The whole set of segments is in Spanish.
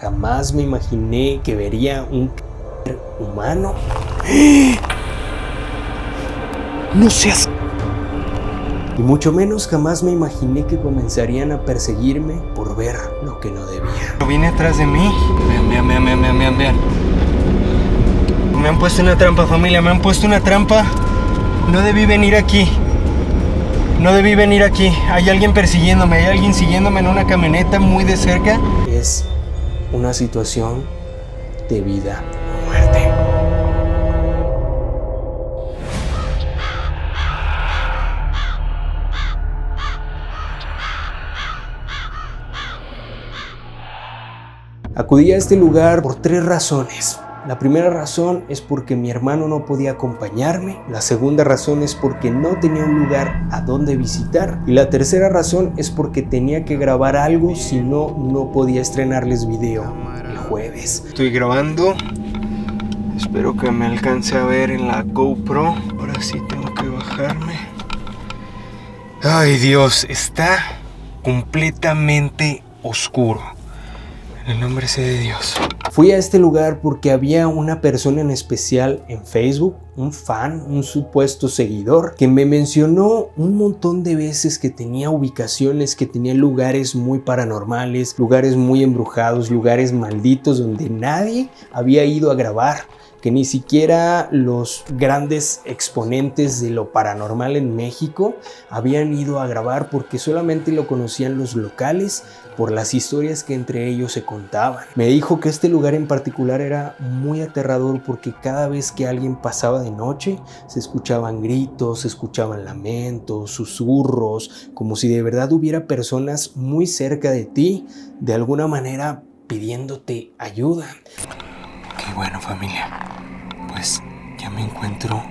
Jamás me imaginé que vería un humano. No seas... Y mucho menos jamás me imaginé que comenzarían a perseguirme por ver lo que no debía. Viene atrás de mí. Vean. Me han puesto una trampa, familia, me han puesto una trampa. No debí venir aquí. Hay alguien persiguiéndome, hay alguien siguiéndome en una camioneta muy de cerca. Es una situación de vida o muerte. Acudí a este lugar por 3 razones. La primera razón es porque mi hermano no podía acompañarme. La segunda razón es porque no tenía un lugar a donde visitar. Y la tercera razón es porque tenía que grabar algo, si no, no podía estrenarles video el jueves. Estoy grabando. Espero que me alcance a ver en la GoPro. Ahora sí tengo que bajarme. Ay, Dios, está completamente oscuro. En el nombre sea de Dios. Fui a este lugar porque había una persona en especial en Facebook, un fan, un supuesto seguidor, que me mencionó un montón de veces que tenía ubicaciones, que tenía lugares muy paranormales, lugares muy embrujados, lugares malditos donde nadie había ido a grabar, que ni siquiera los grandes exponentes de lo paranormal en México habían ido a grabar porque solamente lo conocían los locales por las historias que entre ellos se contaban. Me dijo que este lugar en particular era muy aterrador porque cada vez que alguien pasaba de noche se escuchaban gritos, se escuchaban lamentos, susurros, como si de verdad hubiera personas muy cerca de ti, de alguna manera pidiéndote ayuda. Qué bueno, familia. Pues ya me encuentro.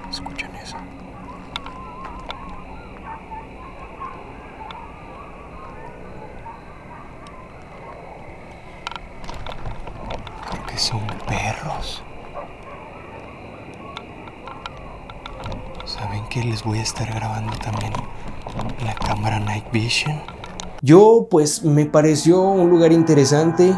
¿Escuchan eso? Creo que son perros. ¿Saben que les voy a estar grabando también la cámara Night Vision? Yo pues me pareció un lugar interesante.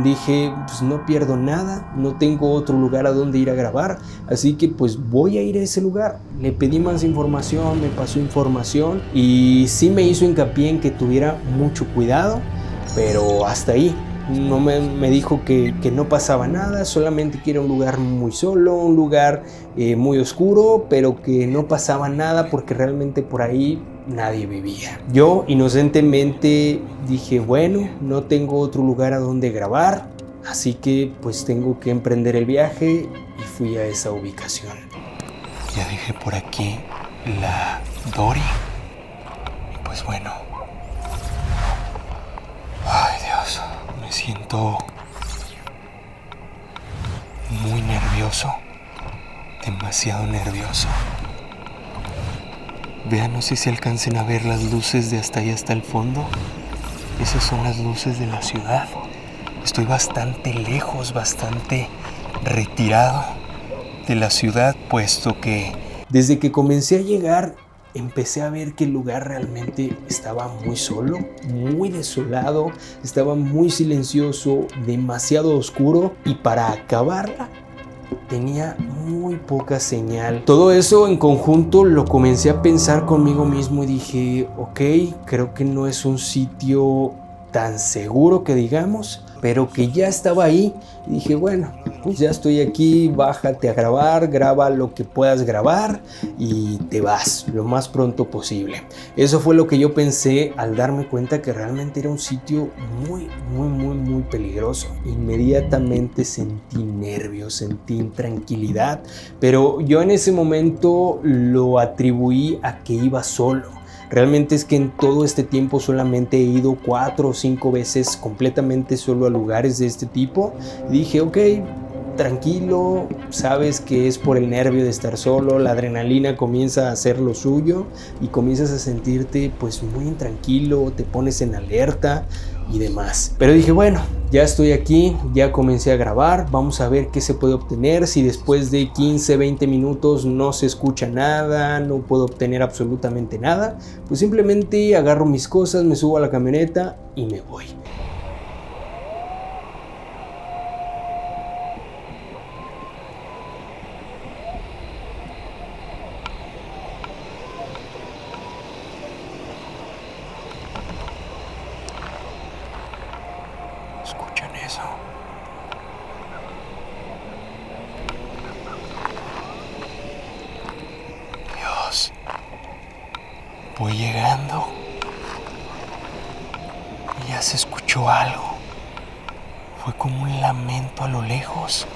Dije, pues no pierdo nada, no tengo otro lugar a donde ir a grabar, así que pues voy a ir a ese lugar. Le pedí más información, me pasó información y sí me hizo hincapié en que tuviera mucho cuidado, pero hasta ahí. No me dijo que no pasaba nada, solamente que era un lugar muy solo, un lugar muy oscuro, pero que no pasaba nada porque realmente por ahí nadie vivía. Yo inocentemente dije, bueno, no tengo otro lugar a donde grabar, así que pues tengo que emprender el viaje y fui a esa ubicación. Ya dejé por aquí la Dory. Y pues bueno. Ay, Dios. Me siento muy nervioso. Demasiado nervioso. Vean, no sé si alcancen a ver las luces de hasta allá hasta el fondo. Esas son las luces de la ciudad. Estoy bastante lejos, bastante retirado de la ciudad, puesto que desde que comencé a llegar empecé a ver que el lugar realmente estaba muy solo, muy desolado, estaba muy silencioso, demasiado oscuro y para acabarla tenía muy poca señal. Todo eso en conjunto lo comencé a pensar conmigo mismo y dije, ok, creo que no es un sitio tan seguro que digamos, pero que ya estaba ahí. Y dije, bueno, pues ya estoy aquí, bájate a grabar, graba lo que puedas grabar y te vas lo más pronto posible. Eso fue lo que yo pensé al darme cuenta que realmente era un sitio muy peligroso. Inmediatamente sentí nervios, sentí intranquilidad, pero yo en ese momento lo atribuí a que iba solo. Realmente es que en todo este tiempo solamente he ido 4 o 5 veces completamente solo a lugares de este tipo. Y dije, ok, tranquilo, sabes que es por el nervio de estar solo, la adrenalina comienza a hacer lo suyo y comienzas a sentirte pues muy intranquilo, te pones en alerta y demás. Pero dije, bueno, ya estoy aquí, ya comencé a grabar, vamos a ver qué se puede obtener. Si después de 15, 20 minutos no se escucha nada, no puedo obtener absolutamente nada, pues simplemente agarro mis cosas, me subo a la camioneta y me voy. ¿Escuchan eso? Dios, voy llegando y ya se escuchó algo. Fue como un lamento a lo lejos.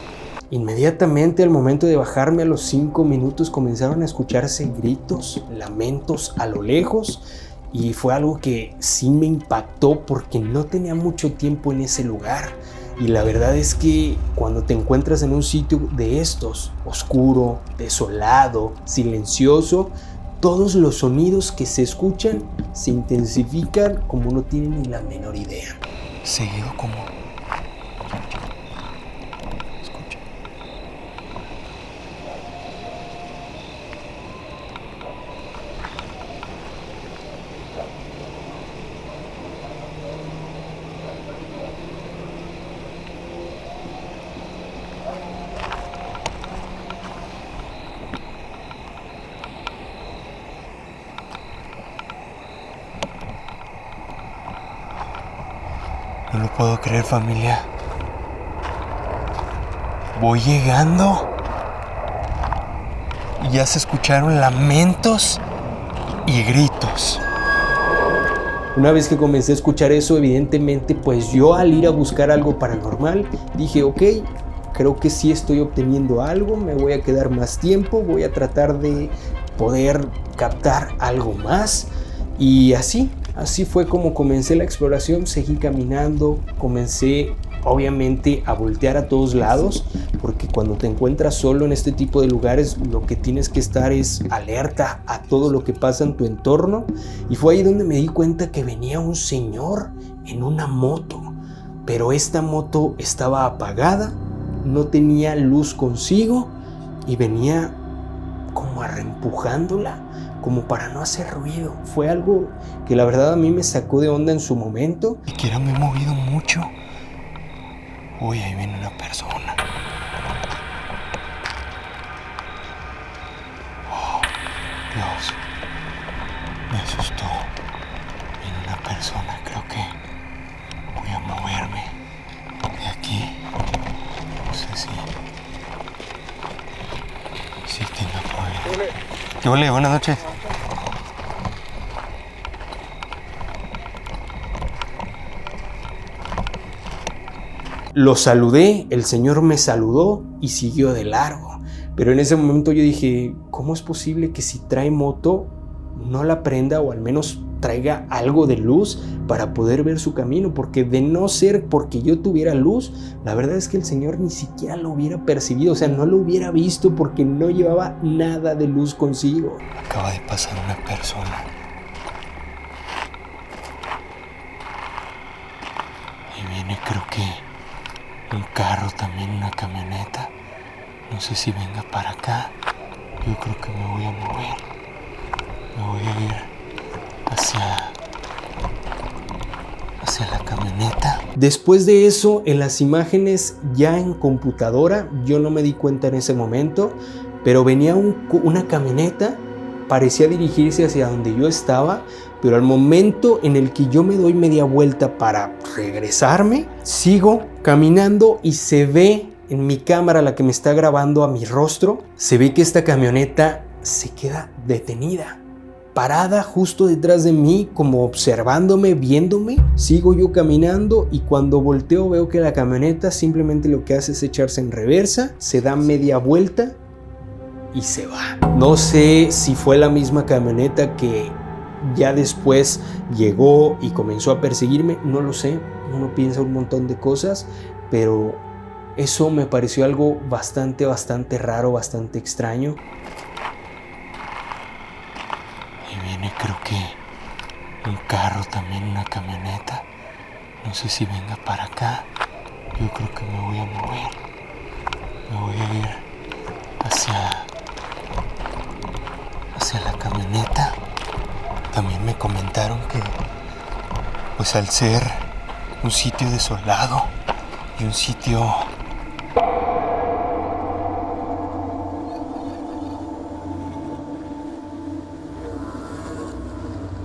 Inmediatamente al momento de bajarme, a los 5 minutos comenzaron a escucharse gritos, lamentos a lo lejos, y fue algo que sí me impactó porque no tenía mucho tiempo en ese lugar. Y la verdad es que cuando te encuentras en un sitio de estos, oscuro, desolado, silencioso, todos los sonidos que se escuchan se intensifican como no tienen ni la menor idea. Seguido como... No lo puedo creer, familia. Voy llegando y ya se escucharon lamentos y gritos. Una vez que comencé a escuchar eso, evidentemente, pues yo al ir a buscar algo paranormal, dije, ok, creo que sí estoy obteniendo algo, me voy a quedar más tiempo, voy a tratar de poder captar algo más. Y así fue como comencé la exploración, seguí caminando, comencé obviamente a voltear a todos lados, porque cuando te encuentras solo en este tipo de lugares, lo que tienes que estar es alerta a todo lo que pasa en tu entorno. Y fue ahí donde me di cuenta que venía un señor en una moto, pero esta moto estaba apagada, no tenía luz consigo y venía como arrempujándola, como para no hacer ruido. Fue algo que la verdad a mí me sacó de onda en su momento. Ni siquiera me he movido mucho. Uy, ahí viene una persona. Oh, Dios, me asustó. Viene una persona, creo que voy a moverme de aquí. No sé si tenga problema. ¿Qué huele? Buenas noches. Lo saludé, el señor me saludó y siguió de largo. Pero en ese momento yo dije, ¿cómo es posible que si trae moto no la prenda o al menos traiga algo de luz para poder ver su camino? Porque de no ser porque yo tuviera luz, la verdad es que el señor ni siquiera lo hubiera percibido, o sea, no lo hubiera visto porque no llevaba nada de luz consigo. Acaba de pasar una persona. Y viene, creo que un carro también, una camioneta. No sé si venga para acá. Yo creo que me voy a mover. Me voy a ir hacia la camioneta. Después de eso, en las imágenes ya en computadora, yo no me di cuenta en ese momento, pero venía una camioneta, parecía dirigirse hacia donde yo estaba, pero al momento en el que yo me doy media vuelta para regresarme, sigo caminando y se ve en mi cámara, la que me está grabando a mi rostro, se ve que esta camioneta se queda detenida, parada justo detrás de mí, como observándome, viéndome. Sigo yo caminando y cuando volteo veo que la camioneta simplemente lo que hace es echarse en reversa, se da media vuelta y se va. No sé si fue la misma camioneta que ya después llegó y comenzó a perseguirme, no lo sé. Uno piensa un montón de cosas, pero Eso me pareció algo bastante raro, bastante extraño. Ahí viene, creo que un carro también, una camioneta. No sé si venga para acá. Yo creo que me voy a mover. Me voy a ir hacia la camioneta. También me comentaron que, pues al ser un sitio desolado y un sitio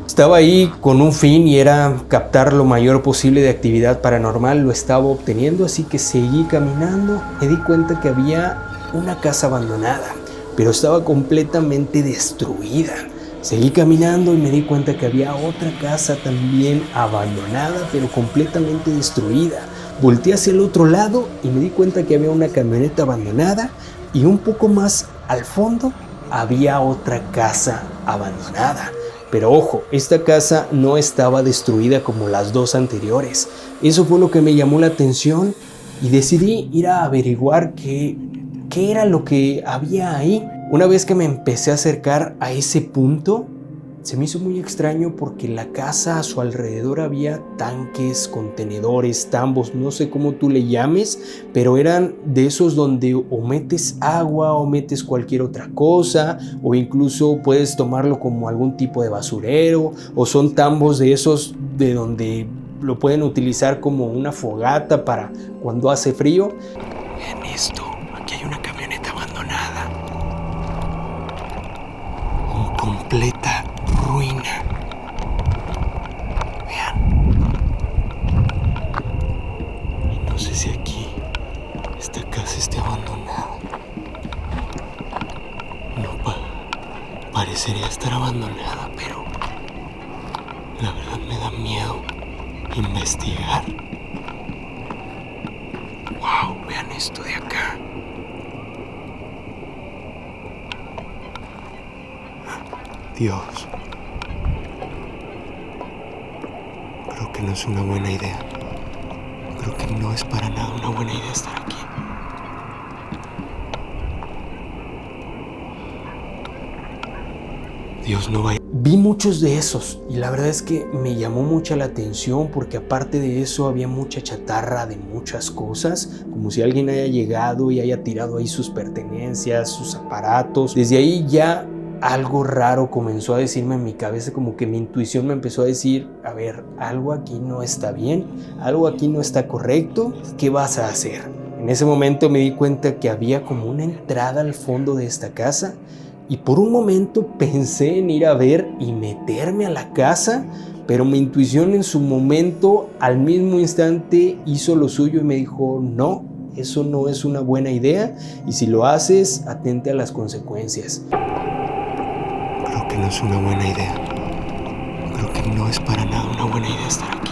estaba ahí con un fin y era captar lo mayor posible de actividad paranormal, lo estaba obteniendo, así que seguí caminando. Me di cuenta que había una casa abandonada, pero estaba completamente destruida. Seguí caminando y me di cuenta que había otra casa también abandonada, pero completamente destruida. Volteé hacia el otro lado y me di cuenta que había una camioneta abandonada y un poco más al fondo había otra casa abandonada. Pero ojo, esta casa no estaba destruida como las dos anteriores. Eso fue lo que me llamó la atención y decidí ir a averiguar qué era lo que había ahí. Una vez que me empecé a acercar a ese punto, se me hizo muy extraño porque la casa a su alrededor había tanques, contenedores, tambos, no sé cómo tú le llames, pero eran de esos donde o metes agua o metes cualquier otra cosa, o incluso puedes tomarlo como algún tipo de basurero, o son tambos de esos de donde lo pueden utilizar como una fogata para cuando hace frío. Vean esto, aquí hay una camioneta abandonada, en completa ruina. Vean. Y no sé si aquí esta casa esté abandonada. No parecería estar abandonada, pero la verdad me da miedo investigar. Wow, vean esto de acá. Dios. Creo que no es una buena idea. Creo que no es para nada una buena idea estar aquí. Dios, no vaya. Vi muchos de esos y la verdad es que me llamó mucha la atención porque aparte de eso había mucha chatarra de muchas cosas, como si alguien haya llegado y haya tirado ahí sus pertenencias, sus aparatos. Desde ahí ya algo raro comenzó a decirme en mi cabeza, como que mi intuición me empezó a decir, a ver, algo aquí no está bien, algo aquí no está correcto, ¿qué vas a hacer? En ese momento me di cuenta que había como una entrada al fondo de esta casa y por un momento pensé en ir a ver y meterme a la casa, pero mi intuición en su momento, al mismo instante, hizo lo suyo y me dijo, no, eso no es una buena idea y si lo haces, atente a las consecuencias. Creo que no es una buena idea. Creo que no es para nada una buena idea estar aquí.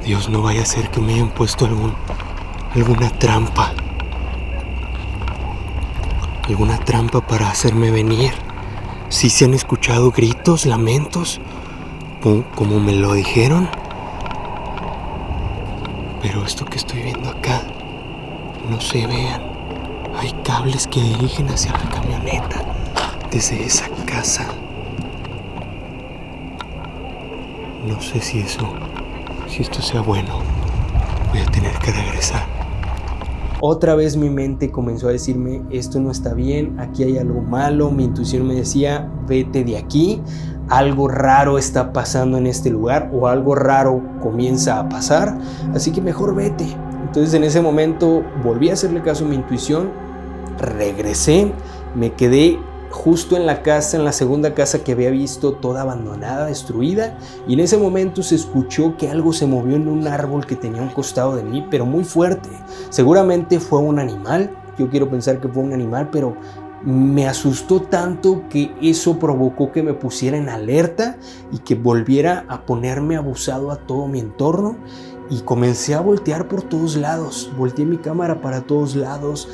Dios, no vaya a ser que me hayan puesto alguna trampa. Alguna trampa para hacerme venir. Sí se han escuchado gritos, lamentos, como me lo dijeron. Pero esto que estoy viendo acá, no se vean. Hay cables que dirigen hacia la camioneta desde esa casa. No sé si esto sea bueno. Voy a tener que regresar. Otra vez mi mente comenzó a decirme, esto no está bien, aquí hay algo malo. Mi intuición me decía, vete de aquí, algo raro está pasando en este lugar o algo raro comienza a pasar, así que mejor vete. Entonces en ese momento volví a hacerle caso a mi intuición, regresé, me quedé justo en la casa, en la segunda casa que había visto toda abandonada, destruida, y en ese momento se escuchó que algo se movió en un árbol que tenía a un costado de mí, pero muy fuerte. Seguramente fue un animal, yo quiero pensar que fue un animal, pero me asustó tanto que eso provocó que me pusiera en alerta y que volviera a ponerme abusado a todo mi entorno, y comencé a voltear por todos lados, volteé mi cámara para todos lados.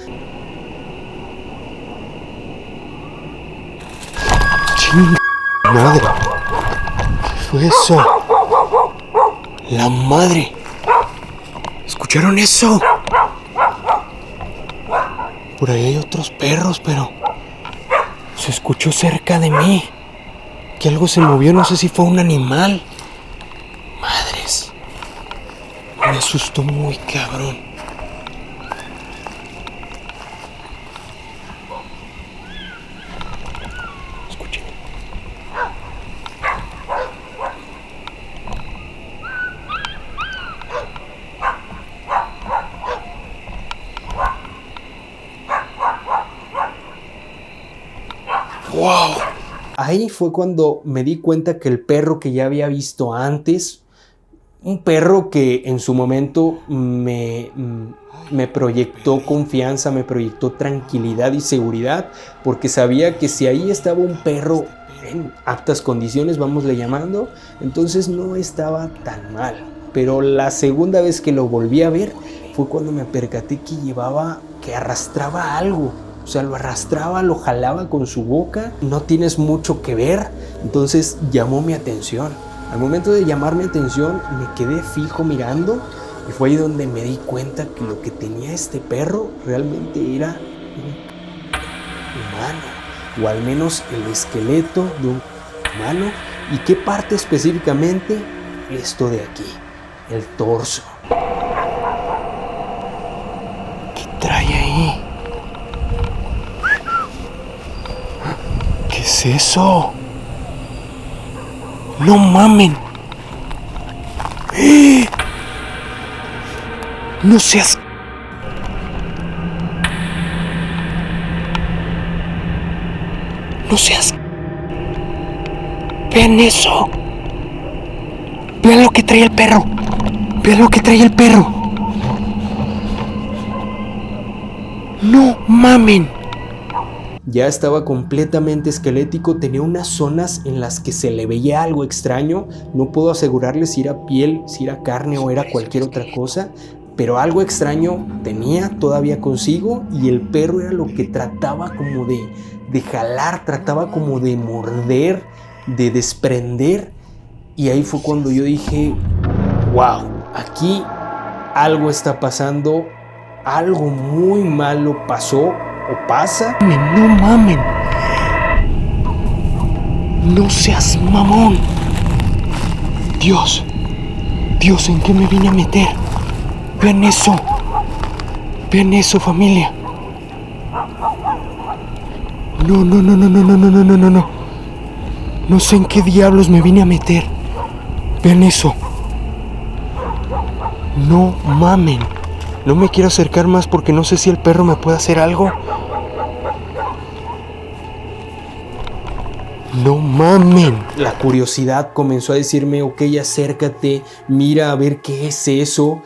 Madre, ¿qué fue eso? ¡La madre! ¿Escucharon eso? Por ahí hay otros perros, pero se escuchó cerca de mí que algo se movió, no sé si fue un animal. Madres, me asustó muy cabrón. Escuchen. ¡Wow! Ahí fue cuando me di cuenta que el perro que ya había visto antes, un perro que en su momento me proyectó confianza, me proyectó tranquilidad y seguridad, porque sabía que si ahí estaba un perro en aptas condiciones, vamosle llamando, entonces no estaba tan mal. Pero la segunda vez que lo volví a ver fue cuando me percaté que arrastraba algo. O sea, lo arrastraba, lo jalaba con su boca, no tienes mucho que ver, entonces llamó mi atención. Al momento de llamar mi atención, me quedé fijo mirando y fue ahí donde me di cuenta que lo que tenía este perro realmente era un humano, o al menos el esqueleto de un humano. ¿Y qué parte específicamente? Esto de aquí, el torso. ¿Qué trae ahí? ¿Qué es eso? ¡No mamen! ¡Eh! ¡No seas! ¡No seas! ¡Vean eso! ¡Vean lo que trae el perro! ¡Vean lo que trae el perro! ¡No mamen! Ya estaba completamente esquelético, tenía unas zonas en las que se le veía algo extraño. No puedo asegurarles si era piel, si era carne o era cualquier otra cosa, pero algo extraño tenía todavía consigo y el perro era lo que trataba como de jalar, trataba como de morder, de desprender. Y ahí fue cuando yo dije, wow, aquí algo está pasando, algo muy malo pasó. ¿O pasa? ¡No mamen! ¡No seas mamón! Dios, ¿en qué me vine a meter? Vean eso, familia. No. No sé en qué diablos me vine a meter. Vean eso. No mamen. No me quiero acercar más porque no sé si el perro me puede hacer algo. ¡No mamen! La curiosidad comenzó a decirme, ok, acércate, mira a ver qué es eso.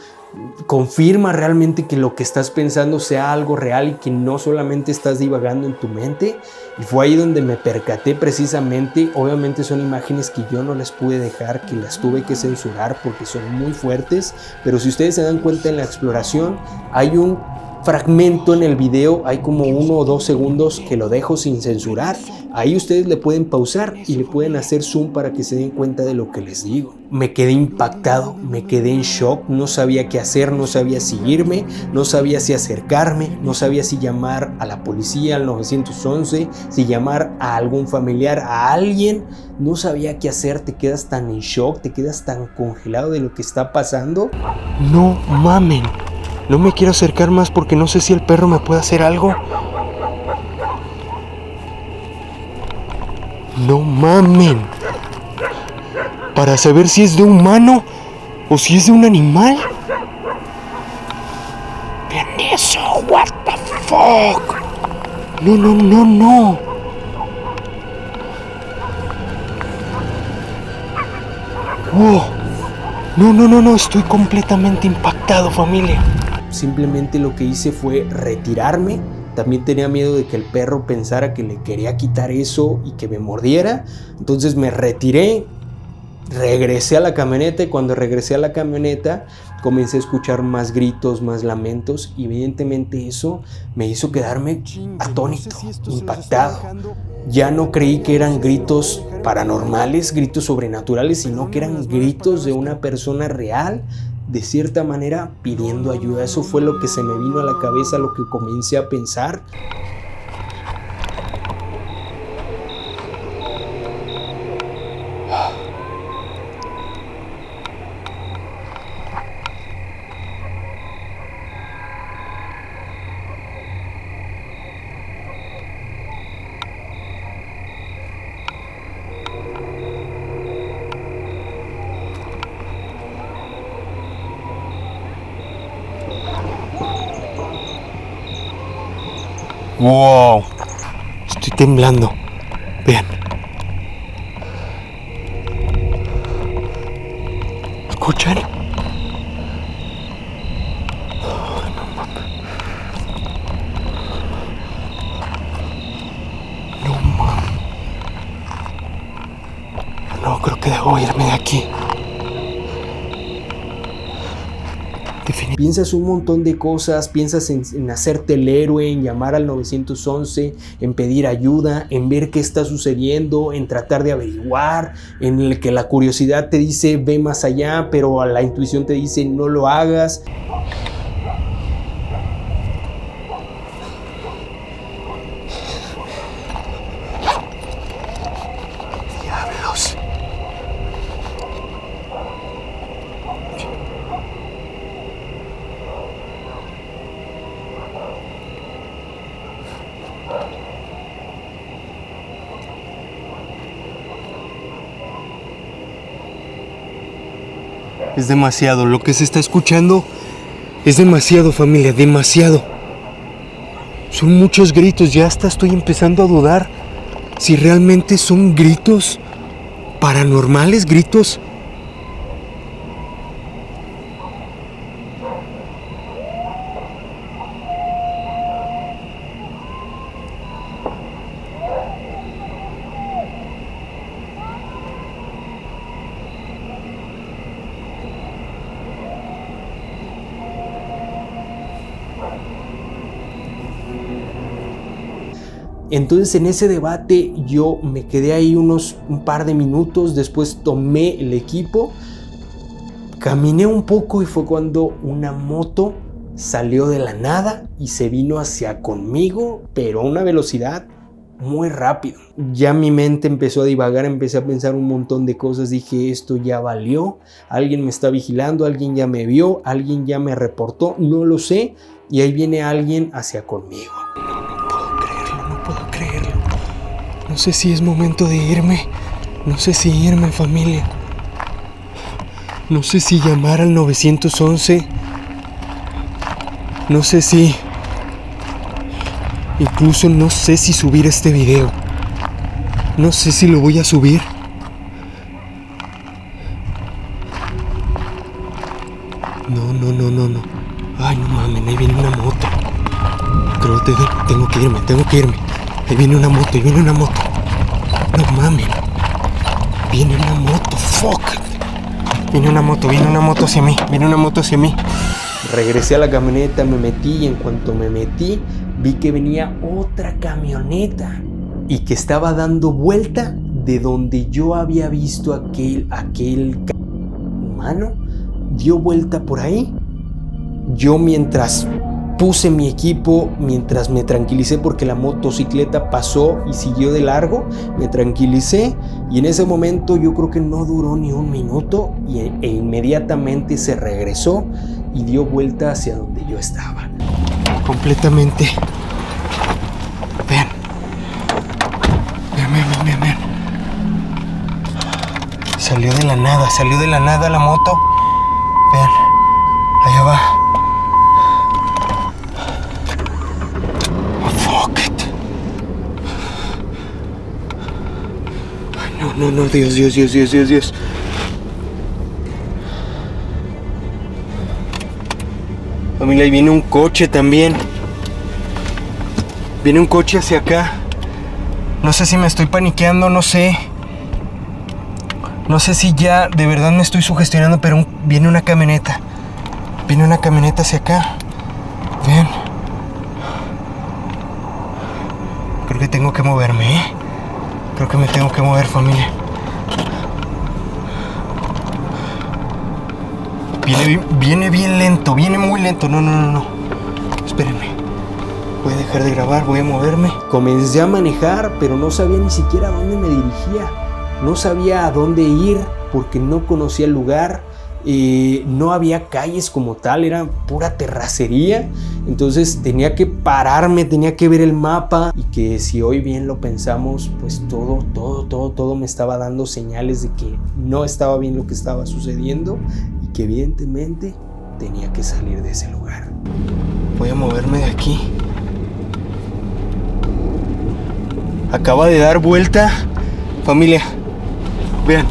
Confirma realmente que lo que estás pensando sea algo real y que no solamente estás divagando en tu mente. Y fue ahí donde me percaté precisamente. Obviamente son imágenes que yo no las pude dejar, que las tuve que censurar porque son muy fuertes. Pero si ustedes se dan cuenta en la exploración, hay un fragmento en el video, hay como 1 o 2 segundos que lo dejo sin censurar. Ahí ustedes le pueden pausar y le pueden hacer zoom para que se den cuenta de lo que les digo. Me quedé impactado, me quedé en shock, no sabía qué hacer, no sabía si irme, no sabía si acercarme, no sabía si llamar a la policía, al 911, si llamar a algún familiar, a alguien. No sabía qué hacer, te quedas tan en shock, te quedas tan congelado de lo que está pasando. No mamen. No me quiero acercar más porque no sé si el perro me puede hacer algo. No mamen. Para saber si es de humano o si es de un animal. Vean eso, what the fuck. No. Oh. No, estoy completamente impactado, familia. Simplemente lo que hice fue retirarme. También tenía miedo de que el perro pensara que le quería quitar eso y que me mordiera. Entonces me retiré, regresé a la camioneta y cuando regresé a la camioneta comencé a escuchar más gritos, más lamentos y evidentemente eso me hizo quedarme atónito, impactado. Ya no creí que eran gritos paranormales, gritos sobrenaturales, sino que eran gritos de una persona real, de cierta manera pidiendo ayuda. Eso fue lo que se me vino a la cabeza, lo que comencé a pensar. ¡Wow! Estoy temblando. Vean. ¿Escuchan? No mames. No, creo que debo irme de aquí. Piensas un montón de cosas, piensas en hacerte el héroe, en llamar al 911, en pedir ayuda, en ver qué está sucediendo, en tratar de averiguar, en el que la curiosidad te dice ve más allá, pero la intuición te dice no lo hagas. Diablos. Es demasiado, lo que se está escuchando es demasiado, familia, demasiado. Son muchos gritos, ya hasta estoy empezando a dudar si realmente son gritos paranormales, gritos. Entonces en ese debate yo me quedé ahí un par de minutos, después tomé el equipo, caminé un poco y fue cuando una moto salió de la nada y se vino hacia conmigo, pero a una velocidad muy rápido. Ya mi mente empezó a divagar, empecé a pensar un montón de cosas, dije esto ya valió, alguien me está vigilando, alguien ya me vio, alguien ya me reportó, no lo sé, y ahí viene alguien hacia conmigo. No puedo creerlo. No sé si es momento de irme. No sé si irme, familia. No sé si llamar al 911. No sé si... Incluso no sé si subir este video. No sé si lo voy a subir. No. Ay, no mames, ahí viene una moto. Creo que tengo que irme. Ahí viene una moto. No mames. Viene una moto, fuck. Viene una moto hacia mí. Regresé a la camioneta, me metí y en cuanto me metí vi que venía otra camioneta y que estaba dando vuelta de donde yo había visto aquel humano. Dio vuelta por ahí. Yo mientras puse mi equipo, mientras me tranquilicé porque la motocicleta pasó y siguió de largo, me tranquilicé y en ese momento yo creo que no duró ni un minuto e inmediatamente se regresó y dio vuelta hacia donde yo estaba. Completamente. Vean. Salió de la nada la moto. Vean, allá va. No, Dios. Familia, ahí viene un coche también. Viene un coche hacia acá. No sé si me estoy paniqueando, no sé. No sé si ya de verdad me estoy sugestionando, pero viene una camioneta. Viene una camioneta hacia acá. Vean. Creo que tengo que moverme, Creo que me tengo que mover, familia. Viene bien lento, viene muy lento. No. Espérenme. Voy a dejar de grabar, voy a moverme. Comencé a manejar, pero no sabía ni siquiera a dónde me dirigía. No sabía a dónde ir porque no conocía el lugar. No había calles como tal, era pura terracería. Entonces tenía que pararme, tenía que ver el mapa. Y que si hoy bien lo pensamos, pues todo me estaba dando señales de que no estaba bien lo que estaba sucediendo. Y que evidentemente tenía que salir de ese lugar. Voy a moverme de aquí. Acaba de dar vuelta. Familia, vean.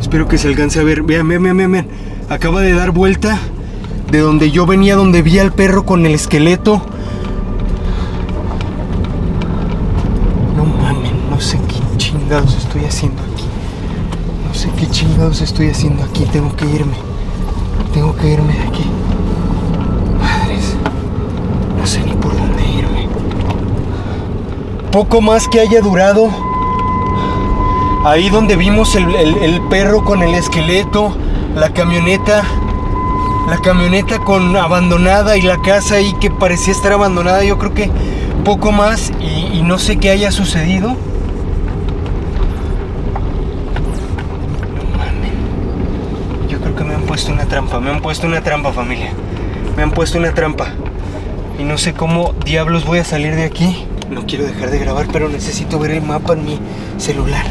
Espero que se alcance a ver. Vean. Acaba de dar vuelta de donde yo venía, donde vi al perro con el esqueleto. No mames, no sé qué chingados estoy haciendo aquí. Tengo que irme de aquí. Madres, no sé ni por dónde irme. Poco más que haya durado ahí donde vimos el perro con el esqueleto, la camioneta con abandonada y la casa ahí que parecía estar abandonada. Yo creo que poco más y no sé qué haya sucedido. No mames. Yo creo que me han puesto una trampa, familia. Me han puesto una trampa. Y no sé cómo diablos voy a salir de aquí. No quiero dejar de grabar, pero necesito ver el mapa en mi celular.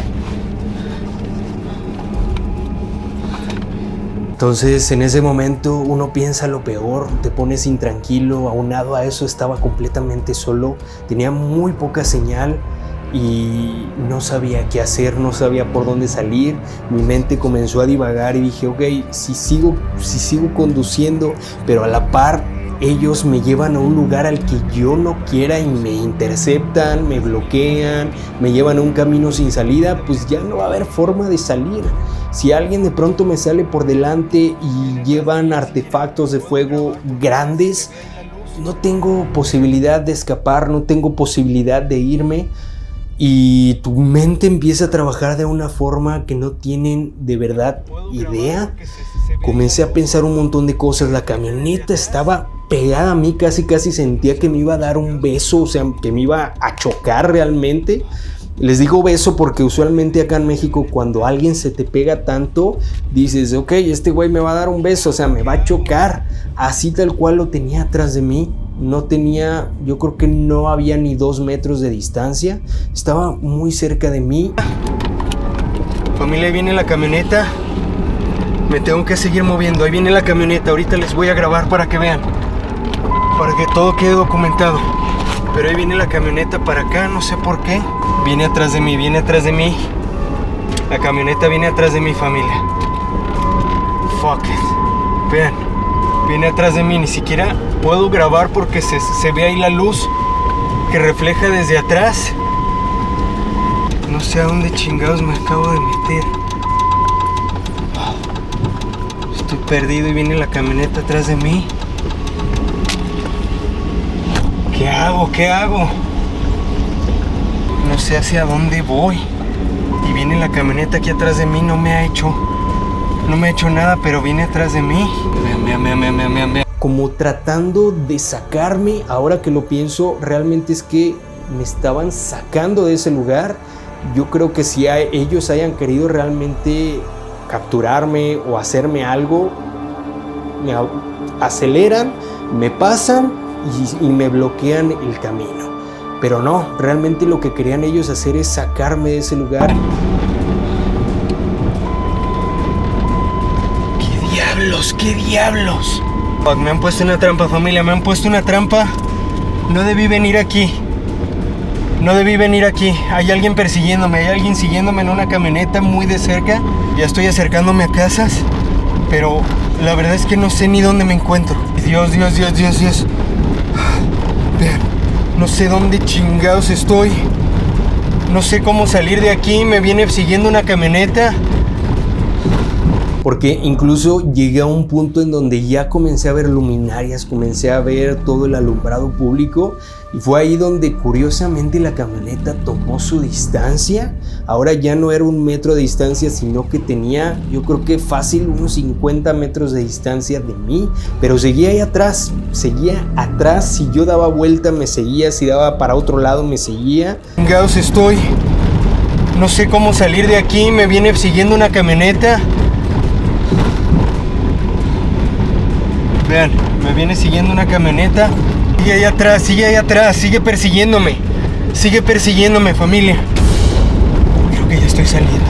Entonces en ese momento uno piensa lo peor, te pones intranquilo, aunado a eso estaba completamente solo, tenía muy poca señal y no sabía qué hacer, no sabía por dónde salir. Mi mente comenzó a divagar y dije, ok, si sigo conduciendo, pero a la par ellos me llevan a un lugar al que yo no quiera y me interceptan, me bloquean, me llevan a un camino sin salida, pues ya no va a haber forma de salir. Si alguien de pronto me sale por delante y llevan artefactos de fuego grandes, no tengo posibilidad de escapar, no tengo posibilidad de irme. Y tu mente empieza a trabajar de una forma que no tienen de verdad idea. Comencé a pensar un montón de cosas. La camioneta estaba pegada a mí, casi sentía que me iba a dar un beso, o sea, que me iba a chocar realmente. Les digo beso porque usualmente acá en México cuando alguien se te pega tanto, dices, ok, este güey me va a dar un beso, o sea, me va a chocar. Así tal cual lo tenía atrás de mí. No tenía, yo creo que no había ni 2 metros de distancia. Estaba muy cerca de mí. Familia, ahí viene la camioneta. Me tengo que seguir moviendo. Ahí viene la camioneta. Ahorita les voy a grabar para que vean. Para que todo quede documentado. Pero ahí viene la camioneta para acá, no sé por qué. Viene atrás de mí. La camioneta viene atrás de mi familia. Fuck it. Vean. Viene atrás de mí, ni siquiera puedo grabar porque se ve ahí la luz que refleja desde atrás. No sé a dónde chingados me acabo de meter. Estoy perdido y viene la camioneta atrás de mí. ¿Qué hago? No sé hacia dónde voy. Y viene la camioneta aquí atrás de mí, no me ha hecho nada, pero viene atrás de mí. Vean. Como tratando de sacarme, ahora que lo pienso, realmente es que me estaban sacando de ese lugar. Yo creo que si ellos hayan querido realmente capturarme o hacerme algo, me aceleran, me pasan y me bloquean el camino. Pero no, realmente lo que querían ellos hacer es sacarme de ese lugar. ¿Qué diablos? Me han puesto una trampa, familia, me han puesto una trampa. No debí venir aquí. Hay alguien persiguiéndome, hay alguien siguiéndome en una camioneta muy de cerca. Ya estoy acercándome a casas, pero la verdad es que no sé ni dónde me encuentro. Dios. Vean, no sé dónde chingados estoy. No sé cómo salir de aquí, me viene siguiendo una camioneta. Porque incluso llegué a un punto en donde ya comencé a ver luminarias, comencé a ver todo el alumbrado público Y fue ahí donde curiosamente la camioneta tomó su distancia. Ahora ya no era 1 metro de distancia, sino que tenía, yo creo que fácil, unos 50 metros de distancia de mí. Pero seguía ahí atrás, seguía atrás. Si yo daba vuelta me seguía, si daba para otro lado me seguía. Chingados estoy. No sé cómo salir de aquí, me viene siguiendo una camioneta. Vean, me viene siguiendo una camioneta. Sigue ahí atrás, sigue persiguiéndome. Sigue persiguiéndome, familia. Creo que ya estoy saliendo.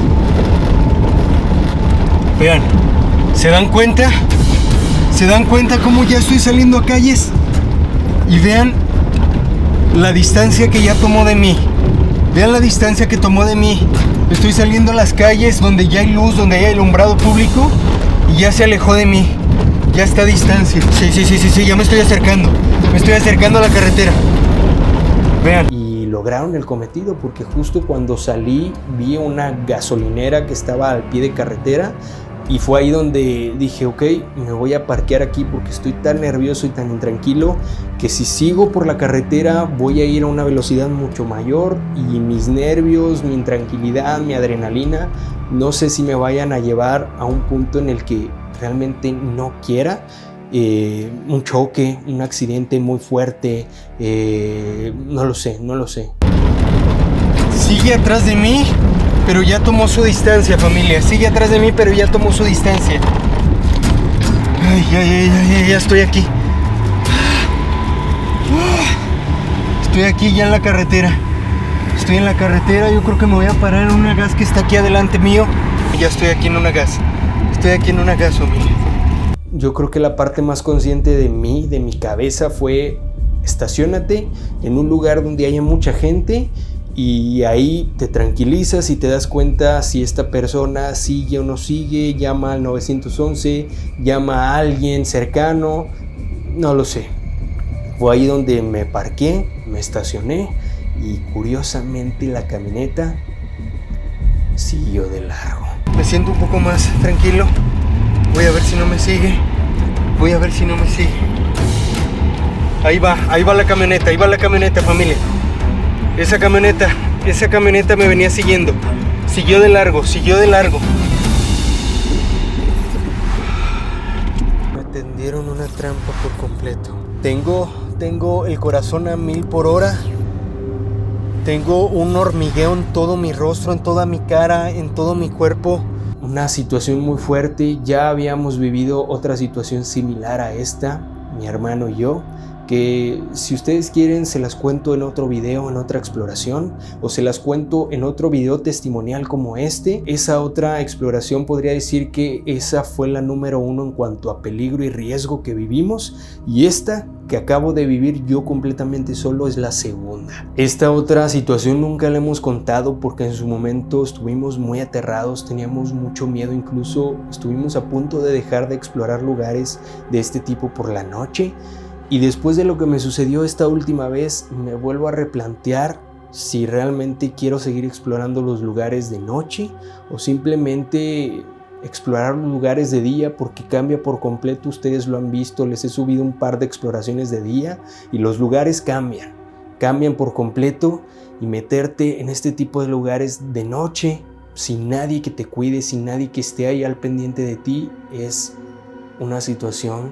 Vean, ¿se dan cuenta? ¿Se dan cuenta cómo ya estoy saliendo a calles? Y vean la distancia que ya tomó de mí. Vean la distancia que tomó de mí. Estoy saliendo a las calles donde ya hay luz, donde hay alumbrado público. Y ya se alejó de mí. Ya está a distancia. Sí, ya me estoy acercando. Me estoy acercando a la carretera. Vean. Y lograron el cometido porque justo cuando salí vi una gasolinera que estaba al pie de carretera. Y fue ahí donde dije, ok, me voy a parquear aquí porque estoy tan nervioso y tan intranquilo que si sigo por la carretera voy a ir a una velocidad mucho mayor y mis nervios, mi intranquilidad, mi adrenalina, no sé si me vayan a llevar a un punto en el que realmente no quiera. Un choque, un accidente muy fuerte, no lo sé. Sigue atrás de mí, pero ya tomó su distancia, familia. Sigue atrás de mí, pero ya tomó su distancia. Ay, ya estoy aquí. Estoy aquí ya en la carretera. Estoy en la carretera, yo creo que me voy a parar en una gas que está aquí adelante mío. Y ya estoy aquí en una gas. Estoy aquí en una gas, familia. Yo creo que la parte más consciente de mí, de mi cabeza, fue estaciónate en un lugar donde haya mucha gente y ahí te tranquilizas y te das cuenta si esta persona sigue o no sigue, llama al 911, llama a alguien cercano, no lo sé. Fue ahí donde me parqué, me estacioné y curiosamente la camioneta siguió de largo. Me siento un poco más tranquilo. Voy a ver si no me sigue. Ahí va la camioneta, familia. Esa camioneta me venía siguiendo. Siguió de largo. Me tendieron una trampa por completo. Tengo el corazón a 1000 por hora. Tengo un hormigueo en todo mi rostro, en toda mi cara, en todo mi cuerpo. Una situación muy fuerte. Ya habíamos vivido otra situación similar a esta, mi hermano y yo, que si ustedes quieren se las cuento en otro video, en otra exploración, o se las cuento en otro video testimonial como este. Esa otra exploración podría decir que esa fue la número 1 en cuanto a peligro y riesgo que vivimos, y esta que acabo de vivir yo completamente solo es la segunda. Esta otra situación nunca la hemos contado porque en su momento estuvimos muy aterrados, teníamos mucho miedo, incluso estuvimos a punto de dejar de explorar lugares de este tipo por la noche. Y después de lo que me sucedió esta última vez, me vuelvo a replantear si realmente quiero seguir explorando los lugares de noche o simplemente explorar los lugares de día, porque cambia por completo. Ustedes lo han visto, les he subido un par de exploraciones de día y los lugares cambian por completo, y meterte en este tipo de lugares de noche sin nadie que te cuide, sin nadie que esté ahí al pendiente de ti, es una situación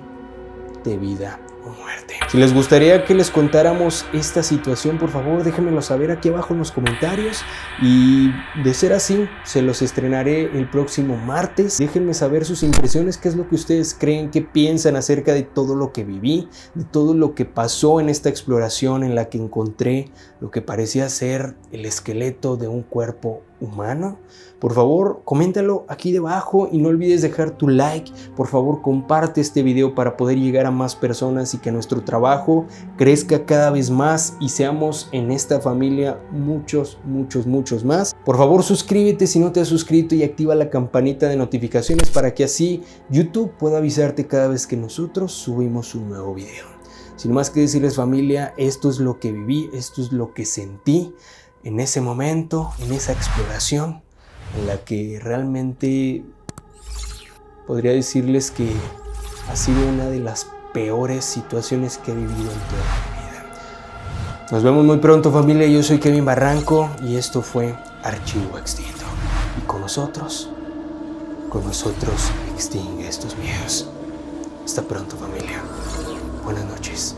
de vida o muerte. Si les gustaría que les contáramos esta situación, por favor déjenmelo saber aquí abajo en los comentarios, y de ser así se los estrenaré el próximo martes. Déjenme saber sus impresiones, qué es lo que ustedes creen, qué piensan acerca de todo lo que viví, de todo lo que pasó en esta exploración en la que encontré lo que parecía ser el esqueleto de un cuerpo humano. Por favor, coméntalo aquí debajo y no olvides dejar tu like. Por favor, comparte este video para poder llegar a más personas y que nuestro trabajo crezca cada vez más y seamos en esta familia muchos más. Por favor, suscríbete si no te has suscrito y activa la campanita de notificaciones para que así YouTube pueda avisarte cada vez que nosotros subimos un nuevo video. Sin más que decirles, familia, esto es lo que viví, esto es lo que sentí en ese momento, en esa exploración, en la que realmente podría decirles que ha sido una de las peores situaciones que he vivido en toda mi vida. Nos vemos muy pronto, familia. Yo soy Kevin Barranco y esto fue Archivo Extinto. Y con nosotros extingue estos miedos. Hasta pronto, familia. Buenas noches.